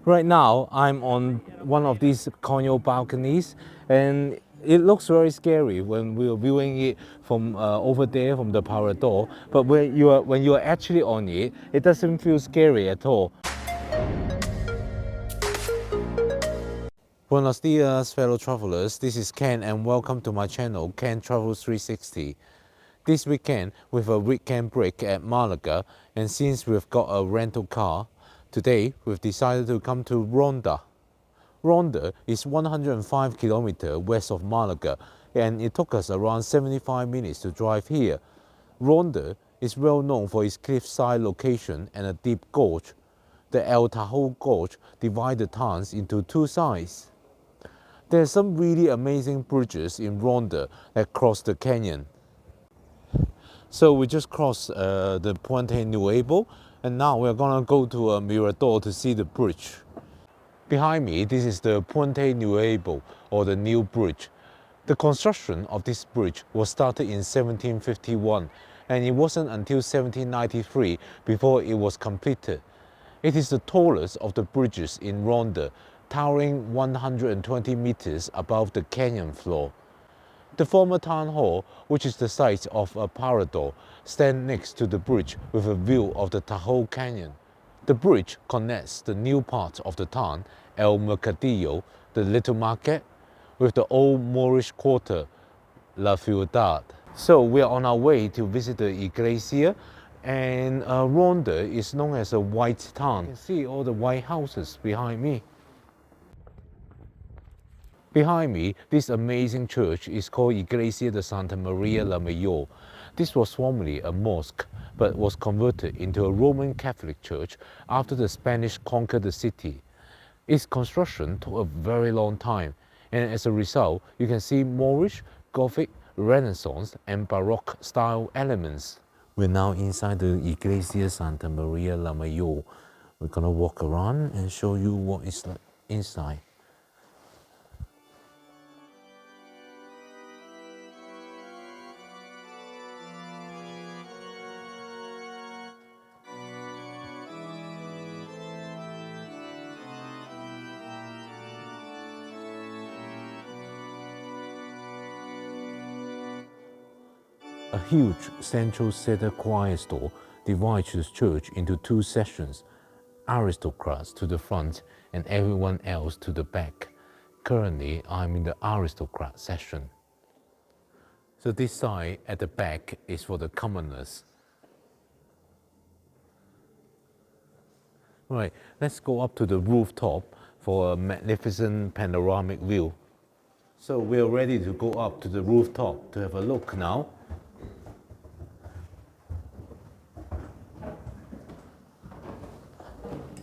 Right now, I'm on one of these colonial balconies, and it looks very scary when we are viewing it from over there from the Parador. But when you are actually on it, it doesn't feel scary at all. Buenos dias, fellow travelers. This is Ken, and welcome to my channel, Ken Travels 360. This weekend, with a weekend break at Malaga, and since we've got a rental car, today we've decided to come to Ronda. Ronda is 105 kilometers west of Malaga, and it took us around 75 minutes to drive here. Ronda is well known for its cliffside location and a deep gorge. The El Tajo Gorge divides the towns into two sides. There are some really amazing bridges in Ronda that cross the canyon. So we just crossed the Puente Nuevo, and now we're gonna go to Mirador to see the bridge. Behind me, this is the Puente Nuevo, or the New Bridge. The construction of this bridge was started in 1751, and it wasn't until 1793 before it was completed. It is the tallest of the bridges in Ronda, towering 120 meters above the canyon floor. The former town hall, which is the site of a parador, stands next to the bridge with a view of the Tahoe Canyon. The bridge connects the new part of the town, El Mercadillo, the Little Market, with the old Moorish quarter, La Ciudad. So we are on our way to visit the Iglesia, and Ronda is known as a white town. You can see all the white houses behind me. Behind me, this amazing church is called Iglesia de Santa Maria la Mayor. This was formerly a mosque, but was converted into a Roman Catholic church after the Spanish conquered the city. Its construction took a very long time, and as a result, you can see Moorish, Gothic, Renaissance, and Baroque style elements. We're now inside the Iglesia Santa Maria la Mayor. We're gonna walk around and show you what it's like inside. A huge central center choir store divides the church into two sections, aristocrats to the front and everyone else to the back. Currently, I'm in the aristocrat section. So this side at the back is for the commoners. Right, let's go up to the rooftop for a magnificent panoramic view. So we're ready to go up to the rooftop to have a look now.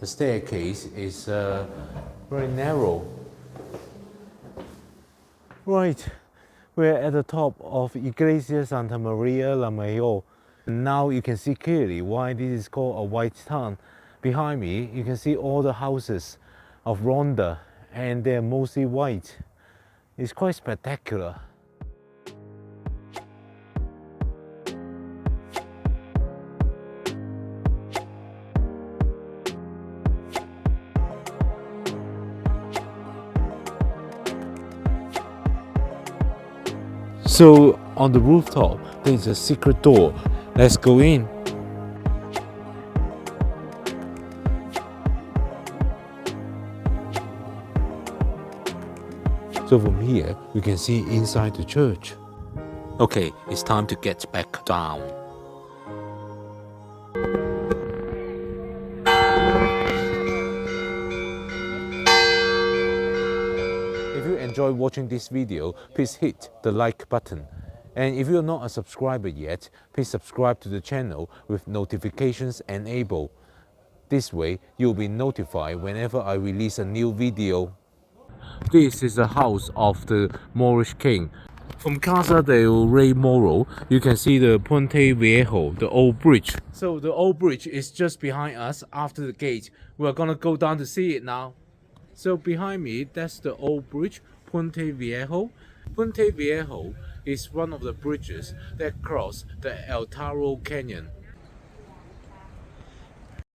The staircase is very narrow. Right, we're at the top of Iglesia Santa Maria la Mayor. Now you can see clearly why this is called a white town. Behind me, you can see all the houses of Ronda, and they're mostly white. It's quite spectacular. So on the rooftop, there's a secret door. Let's go in. So from here, we can see inside the church. Okay, it's time to get back down. If you enjoyed watching this video, please hit the like button. And if you're not a subscriber yet, please subscribe to the channel with notifications enabled. This way, you'll be notified whenever I release a new video. This is the house of the Moorish king. From Casa del Rey Moro, you can see the Puente Viejo, the old bridge. So the old bridge is just behind us after the gate. We're gonna go down to see it now. So behind me, that's the old bridge, Puente Viejo. Puente Viejo is one of the bridges that cross the El Tajo Canyon.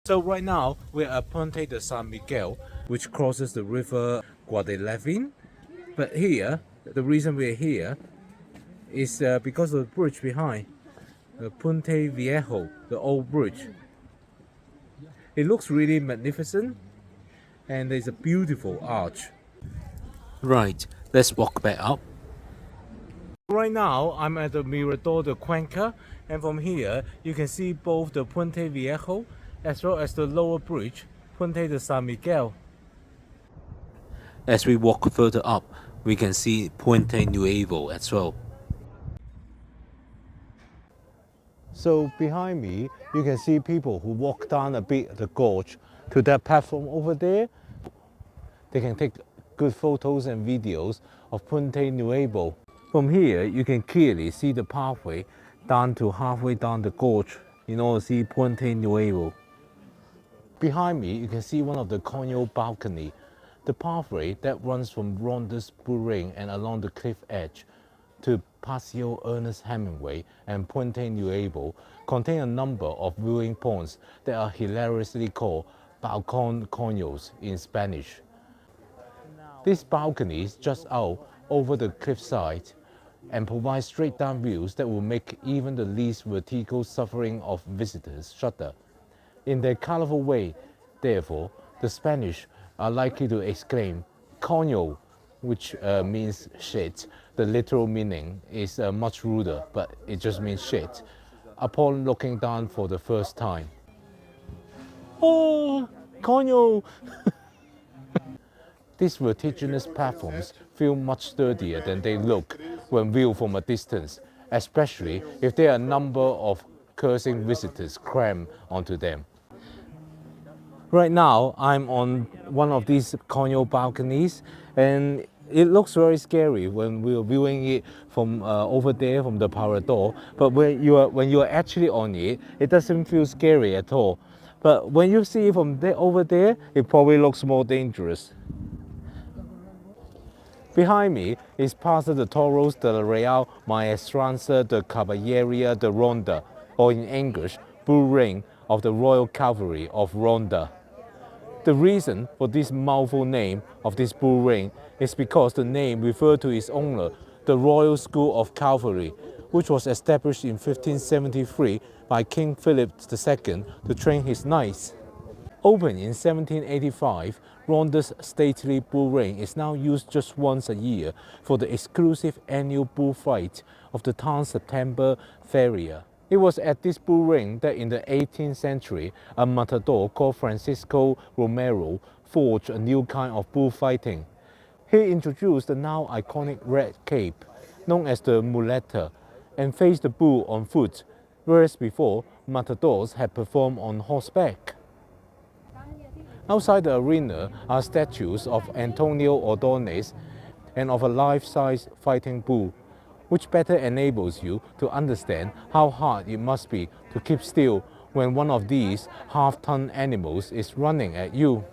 So right now we're at Ponte de San Miguel, which crosses the river Guadalquivir. But here, the reason we're here is because of the bridge behind, the Puente Viejo, the old bridge. It looks really magnificent, and there's a beautiful arch. Right, let's walk back up. Right now, I'm at the Mirador de Cuenca, and from here, you can see both the Puente Viejo as well as the lower bridge, Puente de San Miguel. As we walk further up, we can see Puente Nuevo as well. So behind me, you can see people who walk down a bit the gorge to that platform over there. They can take good photos and videos of Puente Nuevo. From here, you can clearly see the pathway down to halfway down the gorge in order to see Puente Nuevo. Behind me, you can see one of the Coño balcony. The pathway that runs from Ronda's Bull Ring and along the cliff edge to Paseo Ernest Hemingway and Puente Nuevo contain a number of viewing points that are hilariously called balcón coños in Spanish. These balconies just out over the cliffside and provide straight down views that will make even the least vertigo suffering of visitors shudder. In their colorful way, therefore, the Spanish are likely to exclaim, "Coño," which means shit. The literal meaning is much ruder, but it just means shit, upon looking down for the first time. Oh, coño! These vertiginous platforms feel much sturdier than they look when viewed from a distance, especially if there are a number of cursing visitors crammed onto them. Right now, I'm on one of these Coño balconies, and it looks very scary when we are viewing it from over there from the Parador. But when you are actually on it, it doesn't feel scary at all. But when you see it from there over there, it probably looks more dangerous. Behind me is Plaza de Toros de la Real Maestranza de Caballería de Ronda, or in English, Bull Ring of the Royal Cavalry of Ronda. The reason for this mouthful name of this bull ring is because the name referred to its owner, the Royal School of Cavalry, which was established in 1573 by King Philip II to train his knights. Opened in 1785, Ronda's stately bull ring is now used just once a year for the exclusive annual bullfight of the town's September Feria. It was at this bull ring that in the 18th century, a matador called Francisco Romero forged a new kind of bullfighting. He introduced the now iconic red cape, known as the muleta, and faced the bull on foot, whereas before, matadors had performed on horseback. Outside the arena are statues of Antonio Ordóñez and of a life-size fighting bull, which better enables you to understand how hard it must be to keep still when one of these half-ton animals is running at you.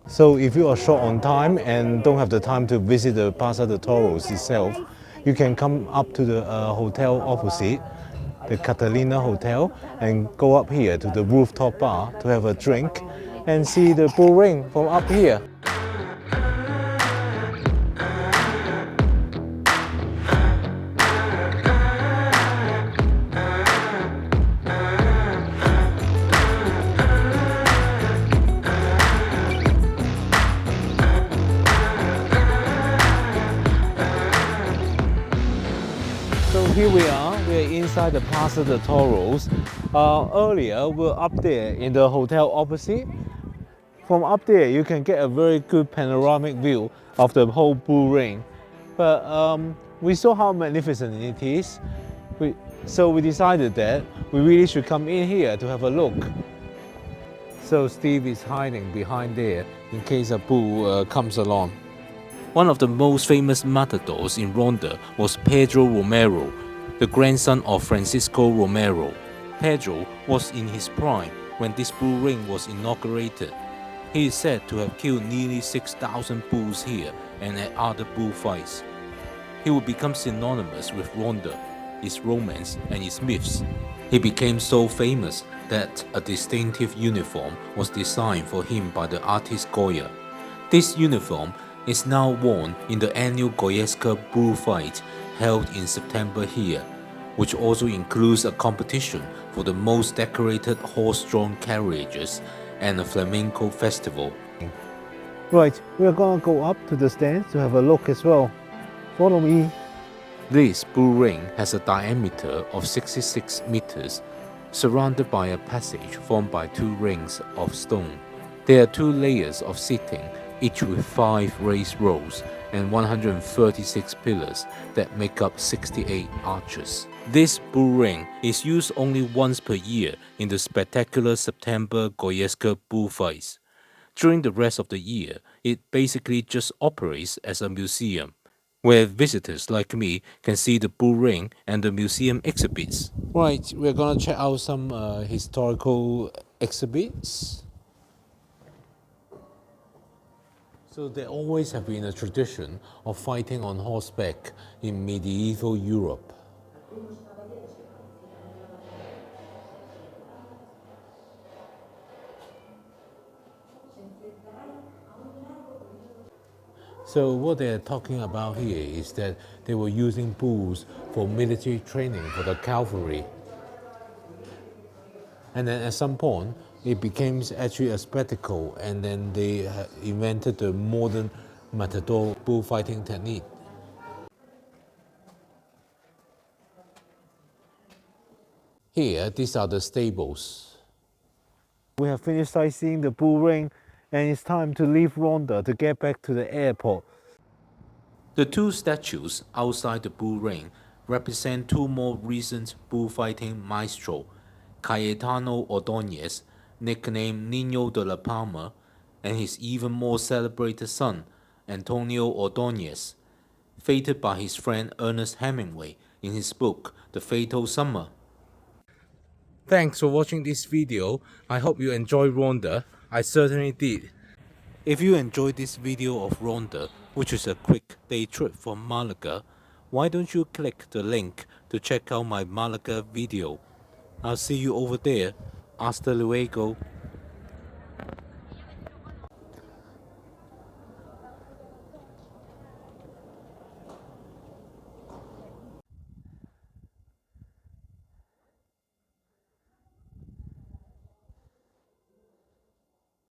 So if you are short on time and don't have the time to visit the Plaza de Toros itself, you can come up to the hotel opposite, the Catalina Hotel, and go up here to the rooftop bar to have a drink and see the bull ring from up here. So here we are inside the Plaza de Toros. Earlier we were up there in the hotel opposite. From up there you can get a very good panoramic view of the whole bull ring. But we saw how magnificent it is. So we decided that we really should come in here to have a look. So Steve is hiding behind there in case a bull comes along. One of the most famous matadors in Ronda was Pedro Romero, the grandson of Francisco Romero. Pedro was in his prime when this bull ring was inaugurated. He is said to have killed nearly 6,000 bulls here and at other bullfights. He would become synonymous with Ronda, its romance and its myths. He became so famous that a distinctive uniform was designed for him by the artist Goya. This uniform is now worn in the annual Goyesca bullfight held in September here, which also includes a competition for the most decorated horse-drawn carriages and a flamenco festival. Right, we are gonna go up to the stands to have a look as well. Follow me. This bull ring has a diameter of 66 meters, surrounded by a passage formed by 2 rings of stone. There are 2 layers of seating, each with 5 raised rows and 136 pillars that make up 68 arches. This bull ring is used only once per year in the spectacular September Goyesca bullfights. During the rest of the year, it basically just operates as a museum, where visitors like me can see the bull ring and the museum exhibits. Right, we're gonna check out some historical exhibits. So there always have been a tradition of fighting on horseback in medieval Europe. So what they're talking about here is that they were using bulls for military training for the cavalry. And then at some point, it became actually a spectacle, and then they invented the modern matador bullfighting technique. Here, these are the stables. We have finished sightseeing the bull ring and it's time to leave Ronda to get back to the airport. The 2 statues outside the bull ring represent 2 more recent bullfighting maestro, Cayetano Ordóñez, nicknamed Niño de la Palma, and his even more celebrated son, Antonio Ordóñez, fated by his friend Ernest Hemingway in his book The Fatal Summer. Thanks for watching this video. I hope you enjoyed Ronda. I certainly did. If you enjoyed this video of Ronda, which is a quick day trip from Malaga, why don't you click the link to check out my Malaga video. I'll see you over there. Hasta luego.